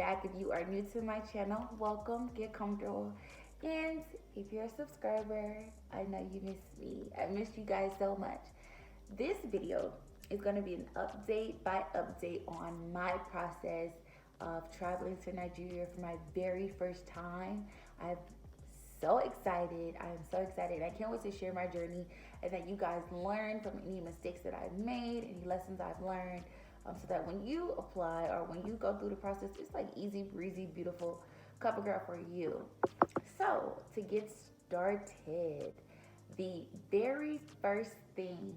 back. If you are new to my channel, welcome, get comfortable. And if you're a subscriber, I know you miss me. I miss you guys so much. This video is going to be an update by update on my process of traveling to Nigeria for my very first time. I'm so excited. I am so excited. I can't wait to share my journey and that you guys learn from any mistakes that I've made, any lessons I've learned, so that when you apply or when you go through the process, it's like easy breezy, beautiful cover girl for you. So to get started, the very first thing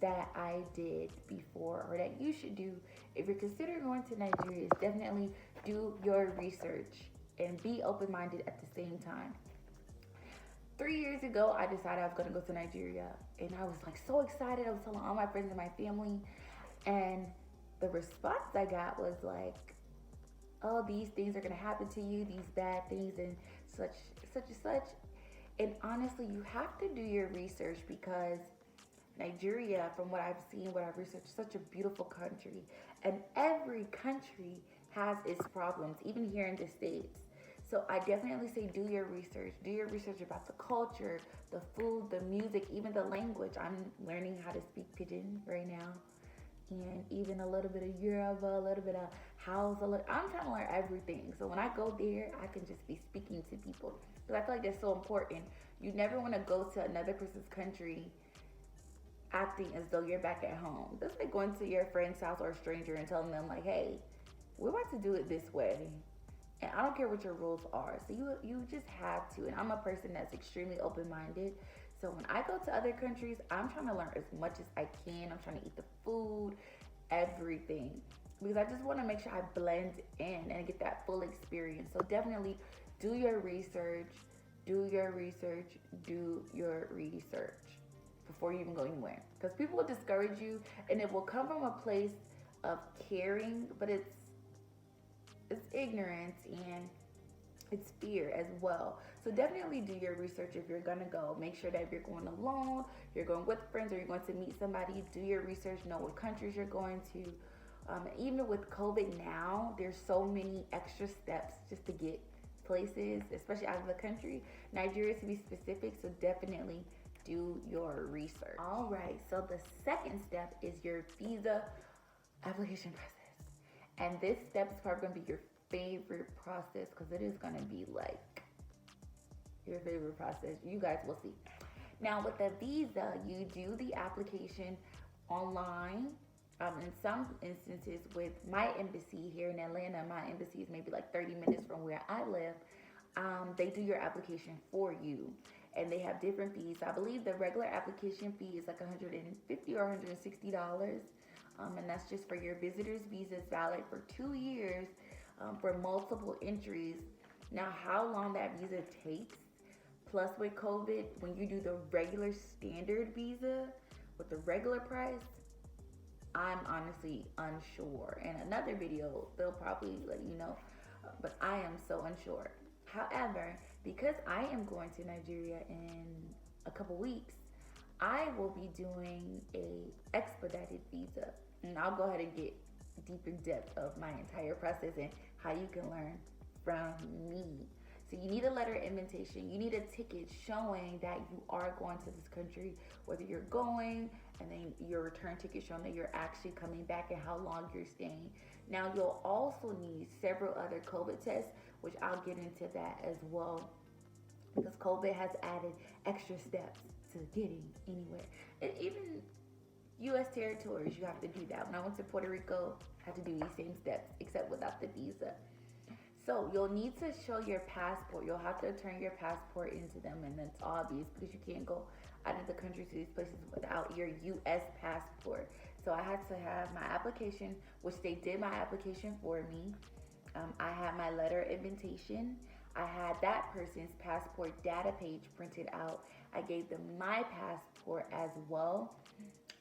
that I did before, or that you should do if you're considering going to Nigeria, is definitely do your research and be open-minded at the same time. 3 years ago, I decided I was going to go to Nigeria, and I was like so excited. I was telling all my friends and my family, and the response I got was like, oh, these things are going to happen to you, these bad things, and such and such. And honestly, you have to do your research, because Nigeria, from what I've seen, what I've researched, is such a beautiful country. And every country has its problems, even here in the States. So I definitely say do your research. Do your research about the culture, the food, the music, even the language. I'm learning how to speak Pidgin right now. And even a little bit of Yoruba, a little bit of Hausa. I'm trying to learn everything. So when I go there, I can just be speaking to people. Because I feel like that's so important. You never want to go to another person's country acting as though you're back at home. That's like going to your friend's house or a stranger and telling them like, hey, we're about to do it this way. And I don't care what your rules are. So you just have to. And I'm a person that's extremely open-minded. So when I go to other countries, I'm trying to learn as much as I can. I'm trying to eat the food, everything. Because I just want to make sure I blend in and get that full experience. So definitely do your research, do your research, do your research before you even go anywhere. Because people will discourage you, and it will come from a place of caring, but it's ignorance and it's fear as well. So definitely do your research if you're gonna go. Make sure that if you're going alone, you're going with friends, or you're going to meet somebody, do your research, know what countries you're going to. Even with COVID now, there's so many extra steps just to get places, especially out of the country. Nigeria to be specific, so definitely do your research. All right, so the second step is your visa application process. And this step is probably gonna be your favorite process, because it is gonna be like your favorite process. You guys will see. Now with the visa, you do the application online. In some instances, with my embassy here in Atlanta, my embassy is maybe like 30 minutes from where I live. They do your application for you, and they have different fees. I believe the regular application fee is like $150 or $160. And that's just for your visitor's visa. It's valid for 2 years for multiple entries. Now, how long that visa takes, plus with COVID, when you do the regular standard visa with the regular price, I'm honestly unsure. In another video, they'll probably let you know, but I am so unsure. However, because I am going to Nigeria in a couple weeks, I will be doing a expedited visa. And I'll go ahead and get deep in depth of my entire process and how you can learn from me. So you need a letter of invitation. You need a ticket showing that you are going to this country, whether you're going, and then your return ticket showing that you're actually coming back and how long you're staying. Now you'll also need several other COVID tests, which I'll get into that as well, because COVID has added extra steps to getting anywhere. And even U.S. territories, you have to do that. When I went to Puerto Rico, I had to do these same steps, except without the visa. So you'll need to show your passport. You'll have to turn your passport into them, and that's obvious because you can't go out of the country to these places without your U.S. passport. So I had to have my application, which they did my application for me. I had my letter of invitation. I had that person's passport data page printed out. I gave them my passport as well.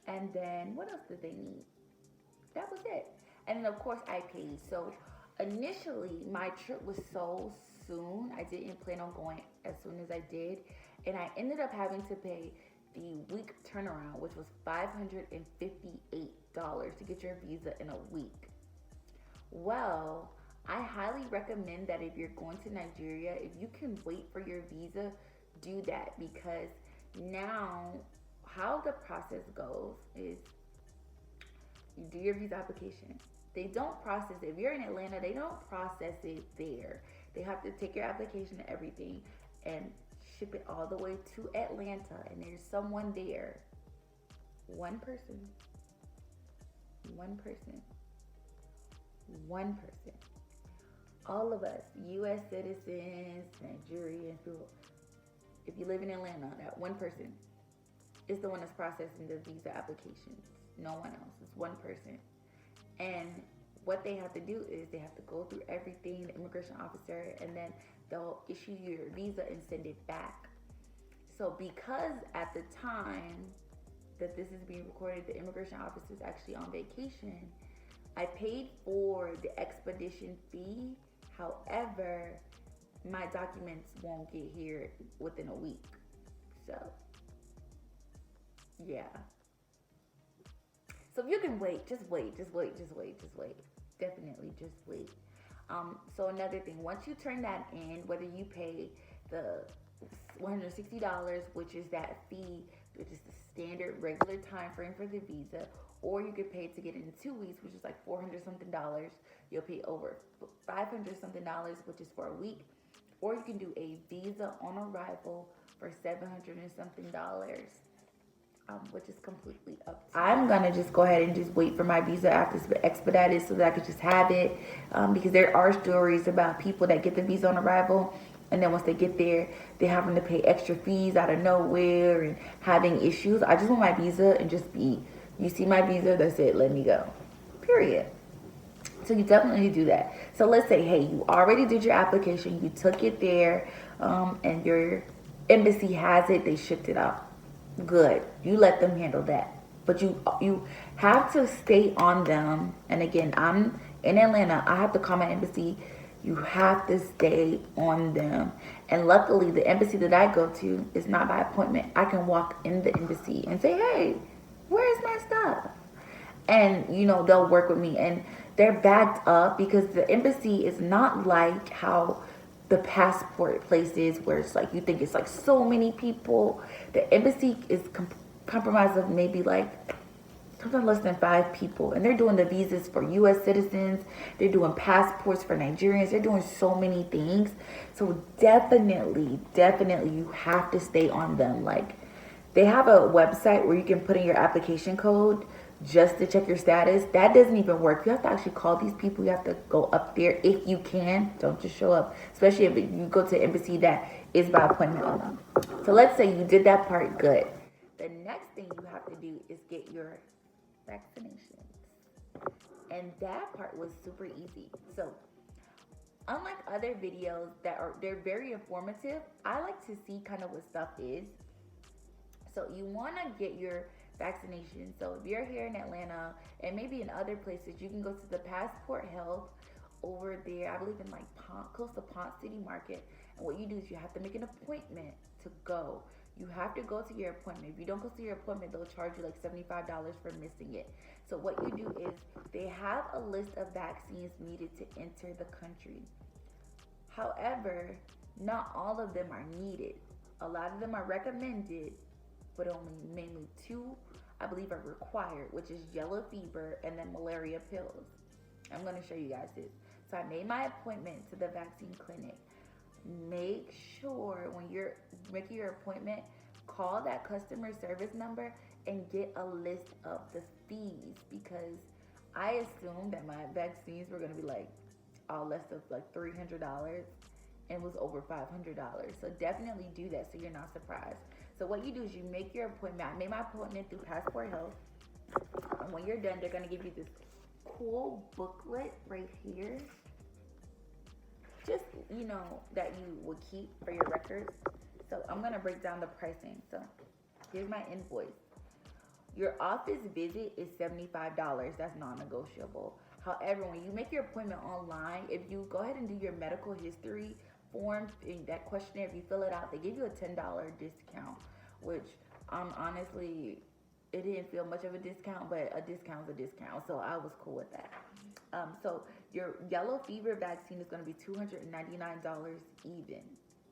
And then what else did they need? That was it. And then of course I paid. So initially my trip was so soon. I didn't plan on going as soon as I did. And I ended up having to pay the week turnaround, which was $558 to get your visa in a week. Well, I highly recommend that if you're going to Nigeria, if you can wait for your visa, do that, because now how the process goes is you do your visa application. They don't process it. If you're in Atlanta, they don't process it there. They have to take your application and everything and ship it all the way to Atlanta. And there's someone there, one person, one person, one person. All of us, U.S. citizens, Nigerians, people, if you live in Atlanta, that one person is the one that's processing the visa applications. No one else. It's one person. And what they have to do is they have to go through everything, the immigration officer, and then they'll issue you your visa and send it back. So because at the time that this is being recorded, the immigration officer is actually on vacation, I paid for the expedition fee. However, my documents won't get here within a week. So, yeah. So if you can wait, just wait. Definitely just wait. So another thing, once you turn that in, whether you pay the $160, which is that fee, which is the standard regular time frame for the visa, or you could pay to get it in 2 weeks, which is like $400 something. You'll pay over $500 something, which is for a week, or you can do a visa on arrival for $700 and something. Which is completely up to you. I'm gonna just go ahead and just wait for my visa after it's expedited so that I could just have it, because there are stories about people that get the visa on arrival and then once they get there, they're having to pay extra fees out of nowhere and having issues. I just want my visa and just be, you see my visa, that's it, let me go, period. So you definitely do that. So let's say, hey, you already did your application, you took it there, and your embassy has it, they shipped it out. Good, you let them handle that, but you have to stay on them. And again, I'm in Atlanta, I have to call my embassy. You have to stay on them. And luckily the embassy that I go to is not by appointment. I can walk in the embassy and say, hey, where's my stuff? And they'll work with me, and they're backed up, because the embassy is not like how the passport places where it's like you think it's like so many people. The embassy is comprised of maybe like something less than 5 people, and they're doing the visas for U.S. citizens, they're doing passports for Nigerians, they're doing so many things. So definitely you have to stay on them. Like, they have a website where you can put in your application code just to check your status. That doesn't even work. You have to actually call these people. You have to go up there if you can. Don't just show up, especially if you go to an embassy that is by appointment only. So let's say you did that part, good. The next thing you have to do is get your vaccinations, and that part was super easy. So unlike other videos they're very informative, I like to see kind of what stuff is. So you want to get your vaccination. So if you're here in Atlanta and maybe in other places, you can go to the Passport Health over there, I believe in like close to Ponce City Market. And what you do is you have to make an appointment to go. You have to go to your appointment. If you don't go to your appointment, they'll charge you like $75 for missing it. So what you do is they have a list of vaccines needed to enter the country. However, not all of them are needed. A lot of them are recommended, but only mainly 2, I believe, are required, which is yellow fever and then malaria pills. I'm going to show you guys this. So I made my appointment to the vaccine clinic. Make sure when you're making your appointment, call that customer service number and get a list of the fees, because I assumed that my vaccines were going to be like all less of like $300 and was over $500. So definitely do that so you're not surprised. So what you do is you make your appointment. I made my appointment through Passport Health. And when you're done, they're going to give you this cool booklet right here. Just, that you would keep for your records. So I'm going to break down the pricing. So here's my invoice. Your office visit is $75. That's non-negotiable. However, when you make your appointment online, if you go ahead and do your medical history form, in that questionnaire, if you fill it out, they give you a $10 discount, which honestly, it didn't feel much of a discount, but a discount's a discount, so I was cool with that. So your yellow fever vaccine is going to be $299 even,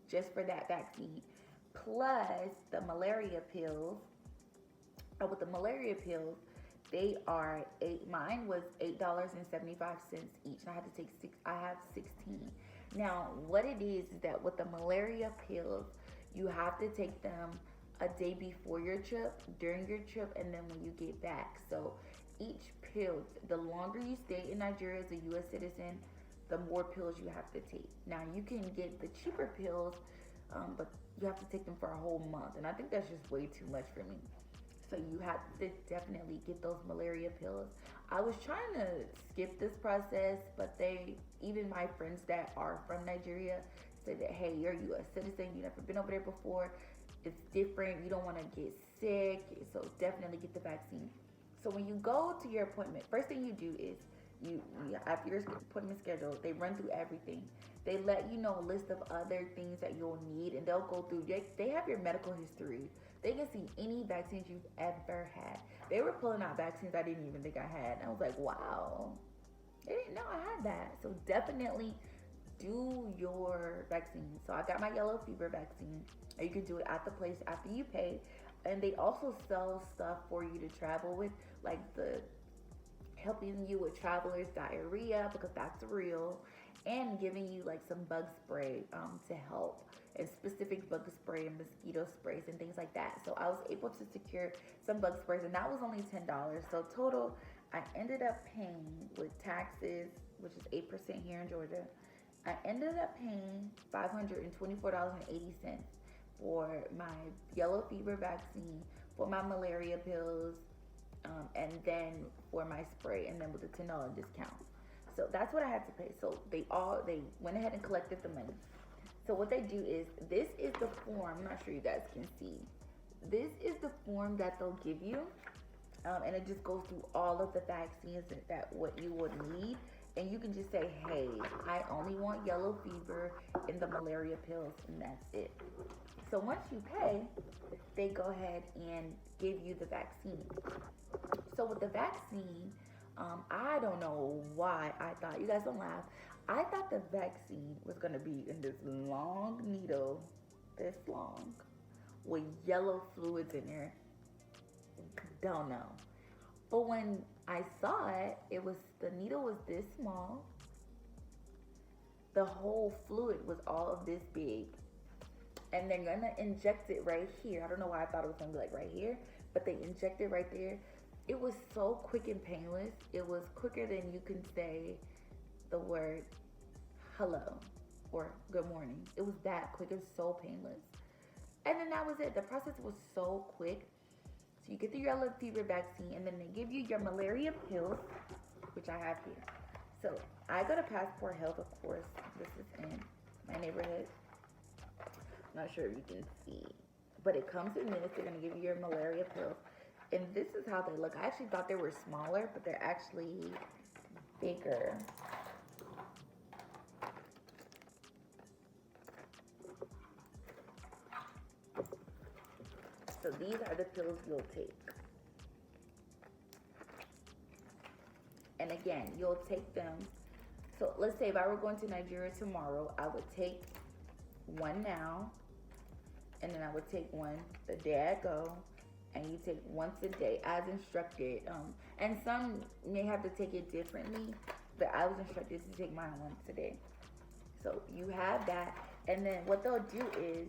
just for that vaccine, plus the malaria pills. With the malaria pills, they are eight. Mine was $8.75 each. I had to take six. I have 16. Now, what it is that with the malaria pills, you have to take them a day before your trip, during your trip, and then when you get back. So each pill, the longer you stay in Nigeria as a U.S. citizen, the more pills you have to take. Now you can get the cheaper pills, but you have to take them for a whole month, and I think that's just way too much for me. So you have to definitely get those malaria pills. I was trying to skip this process, but even my friends that are from Nigeria said that, hey, you're a U.S. citizen, you've never been over there before, it's different, you don't want to get sick, so definitely get the vaccine. So when you go to your appointment, first thing you do is you after your appointment schedule, they run through everything. They let you know a list of other things that you'll need, and they'll go through. They have your medical history. They can see any vaccines you've ever had. They were pulling out vaccines I didn't even think I had, and I was like, wow, they didn't know I had that. So definitely do your vaccine. So I got my yellow fever vaccine. Or you can do it at the place after you pay. And they also sell stuff for you to travel with, like the helping you with traveler's diarrhea, because that's real, and giving you like some bug spray to help, and specific bug spray and mosquito sprays and things like that. So I was able to secure some bug sprays, and that was only $10. So total, I ended up paying with taxes, which is 8% here in Georgia, I ended up paying $524.80 for my yellow fever vaccine, for my malaria pills, and then for my spray, and then with a $10 discount. So that's what I had to pay. So they went ahead and collected the money. So what they do is, this is the form, I'm not sure you guys can see. This is the form that they'll give you, and it just goes through all of the vaccines that what you would need. And you can just say, hey, I only want yellow fever and the malaria pills, and that's it. So once you pay, they go ahead and give you the vaccine. So with the vaccine, I don't know why I thought, you guys don't laugh, I thought the vaccine was going to be in this long needle, this long, with yellow fluids in there. Don't know. But when I saw it, the needle was this small. The whole fluid was all of this big. And they're gonna inject it right here. I don't know why I thought it was gonna be like right here, but they inject it right there. It was so quick and painless. It was quicker than you can say the word hello or good morning. It was that quick. It was so painless. And then that was it. The process was so quick. So you get the yellow fever vaccine, and then they give you your malaria pills, which I have here. So I go to Passport Health, of course. This is in my neighborhood. I'm not sure if you can see, but it comes in this. They're gonna give you your malaria pills, and this is how they look. I actually thought they were smaller, but they're actually bigger. So these are the pills you'll take. And again, you'll take them. So let's say if I were going to Nigeria tomorrow, I would take one now, and then I would take one the day I go, and you take once a day as instructed. And some may have to take it differently, but I was instructed to take mine once a day. So you have that, and then what they'll do is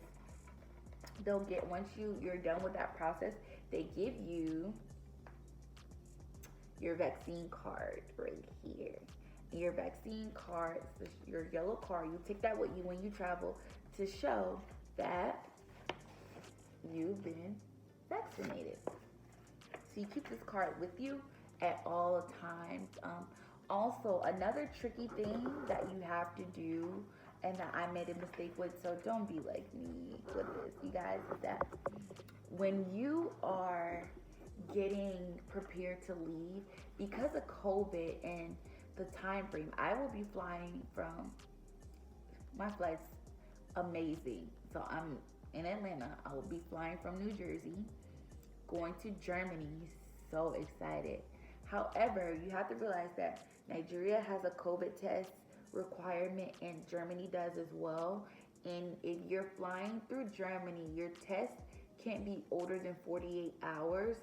they'll get, once you're done with that process, they give you your vaccine card right here. Your vaccine card, your yellow card, you take that with you when you travel to show that you've been vaccinated. So you keep this card with you at all times. Also, another tricky thing that you have to do, and that I made a mistake with, so don't be like me with this, you guys, is that when you are getting prepared to leave, because of COVID and the time frame, I will be flying from, my flight's amazing. So I'm in Atlanta. I will be flying from New Jersey, going to Germany. So excited. However, you have to realize that Nigeria has a COVID test requirement and Germany does as well. And if you're flying through Germany, your test can't be older than 48 hours.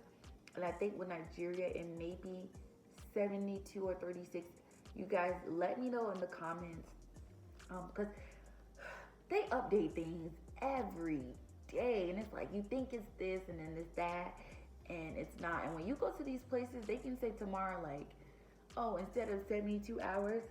And I think with Nigeria, it may be 72 or 36. You guys let me know in the comments, because they update things every day, and it's like you think it's this and then it's that, and it's not. And when you go to these places, they can say tomorrow, like, oh, instead of 72 hours,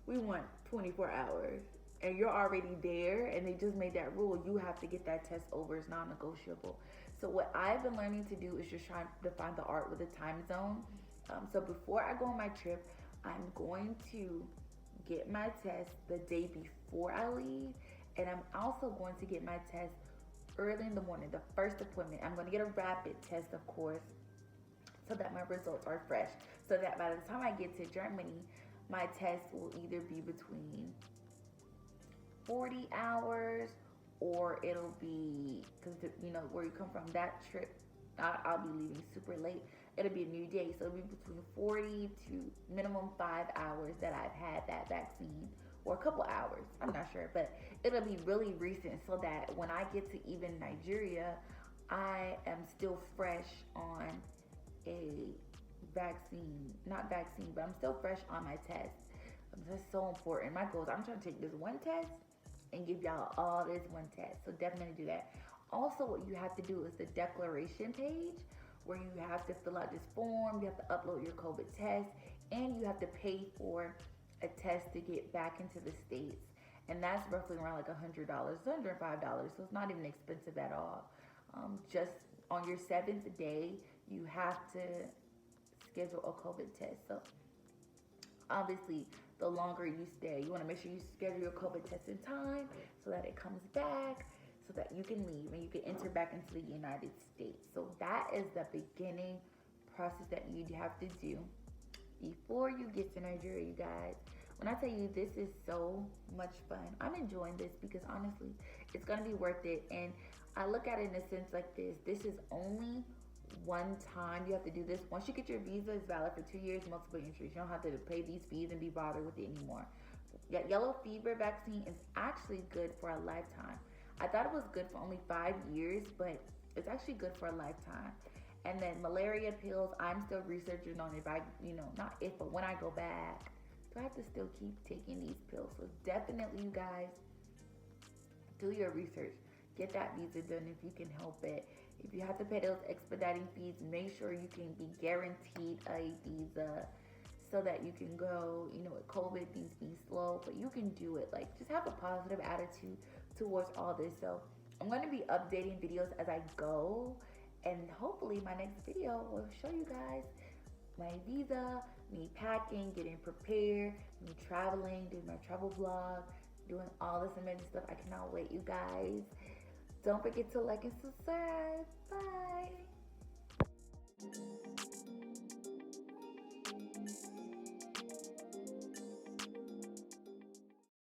we want 24 hours. And you're already there, and they just made that rule. You have to get that test over. It's non-negotiable. So what I've been learning to do is just trying to find the art with the time zone. So before I go on my trip, I'm going to get my test the day before I leave, and I'm also going to get my test early in the morning, the first appointment. I'm going to get a rapid test, of course, so that my results are fresh, so that by the time I get to Germany, my test will either be between 40 hours or it'll be, because you know where you come from, that trip, I'll be leaving super late. It'll be a new day, so it'll be between 40 to minimum 5 hours that I've had that vaccine, or a couple hours, I'm not sure, but it'll be really recent, so that when I get to even Nigeria, I am still fresh on a vaccine, not vaccine, but I'm still fresh on my test. That's so important. My goal is I'm trying to take this one test and give y'all all this one test, so definitely do that. Also, what you have to do is the declaration page, where you have to fill out this form, you have to upload your COVID test, and you have to pay for a test to get back into the States. And that's roughly around like $100, $105, so it's not even expensive at all. Just on your 7th day, you have to schedule a COVID test. So obviously, the longer you stay, you want to make sure you schedule your COVID test in time so that it comes back, so that you can leave and you can enter back into the United States. So that is the beginning process that you have to do before you get to Nigeria, you guys. When I tell you this is so much fun, I'm enjoying this because honestly, it's going to be worth it. And I look at it in a sense like this. This is only one time you have to do this. Once you get your visa, it's valid for 2 years, multiple entries. You don't have to pay these fees and be bothered with it anymore. Yellow fever vaccine is actually good for a lifetime. I thought it was good for only 5 years, but it's actually good for a lifetime. And then malaria pills, I'm still researching on if I, not if, but when I go back, do I have to still keep taking these pills? So definitely, you guys, do your research. Get that visa done if you can help it. If you have to pay those expediting fees, make sure you can be guaranteed a visa so that you can go, with COVID, things being slow, but you can do it. Like, just have a positive attitude towards all this. So I'm going to be updating videos as I go, and hopefully my next video will show you guys my visa, me packing, getting prepared, me traveling, doing my travel vlog, doing all this amazing stuff. I cannot wait, you guys. Don't forget to like and subscribe. Bye.